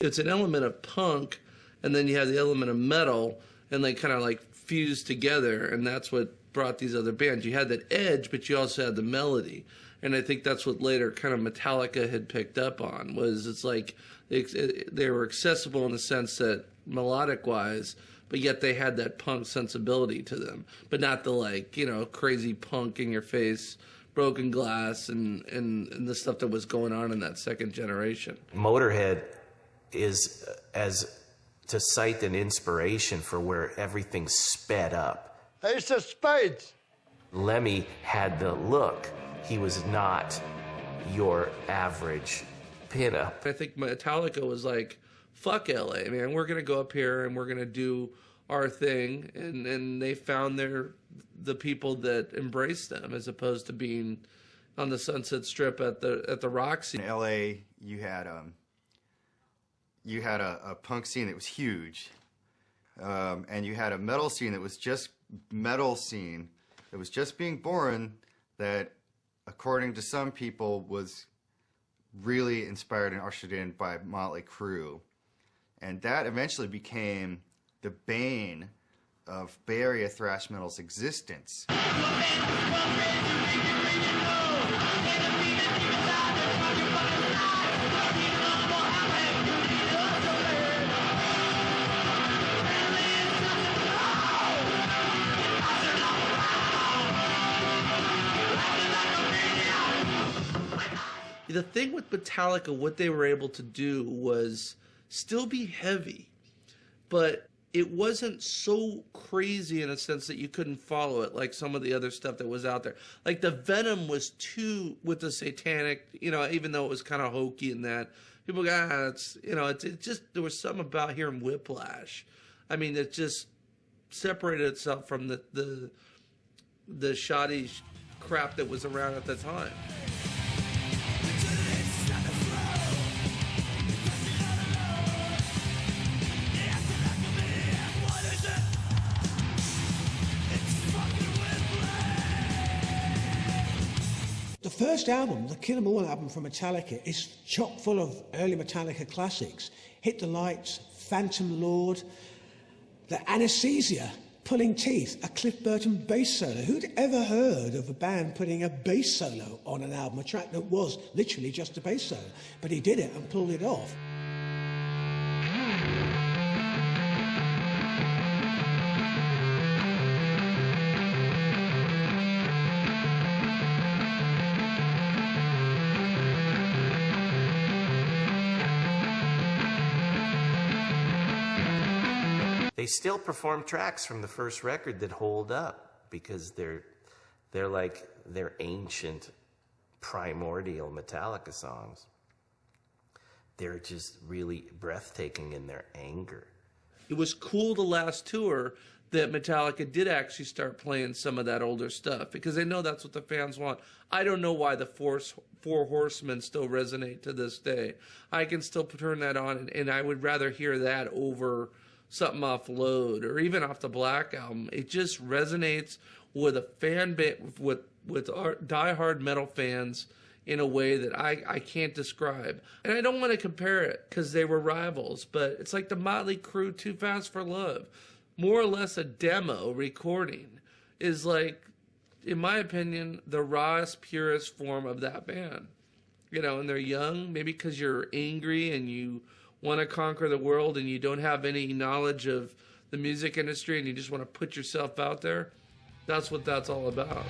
It's an element of punk, and then you have the element of metal, and they kind of like fused together, and that's what brought these other bands. You had that edge, but you also had the melody. And I think that's what later kind of Metallica had picked up on, was it's like they were accessible in the sense that melodic-wise, but yet they had that punk sensibility to them. But not the, like, you know, crazy punk in your face, broken glass, and the stuff that was going on in that second generation. Motorhead is, as to cite an inspiration for where everything sped up. Ace of Spades. Lemmy had the look. He was not your average pinup. I think Metallica was like, fuck LA, man, we're going to go up here and we're going to do our thing. And they found the people that embraced them, as opposed to being on the Sunset Strip at the Roxy. In LA, you had a punk scene that was huge. And you had a metal scene that was just that was just being born, that, according to some people, was really inspired and ushered in by Motley Crue. And that eventually became the bane of Bay Area thrash metal's existence. The thing with Metallica, what they were able to do was still be heavy, but it wasn't so crazy in a sense that you couldn't follow it like some of the other stuff that was out there. Like the Venom was too, with the satanic, you know, even though it was kind of hokey in that, people go, it's, you know, it just, there was something about hearing Whiplash. I mean, it just separated itself from the shoddy crap that was around at the time. The first album, the Kill 'Em All album from Metallica, is chock full of early Metallica classics. Hit the Lights, Phantom Lord, the Anesthesia, Pulling Teeth, a Cliff Burton bass solo. Who'd ever heard of a band putting a bass solo on an album, a track that was literally just a bass solo? But he did it and pulled it off. They still perform tracks from the first record that hold up because they're ancient, primordial Metallica songs. They're just really breathtaking in their anger. It was cool the last tour that Metallica did actually start playing some of that older stuff, because they know that's what the fans want. I don't know why the Four Horsemen still resonate to this day. I can still turn that on, and I would rather hear that over something off Load or even off the Black Album. It just resonates with a fan base, with diehard metal fans in a way that I can't describe. And I don't want to compare it because they were rivals, but it's like the Motley Crue Too Fast for Love. More or less a demo recording is like, in my opinion, the rawest, purest form of that band. You know, and they're young, maybe because you're angry and you want to conquer the world and you don't have any knowledge of the music industry and you just want to put yourself out there. That's what that's all about.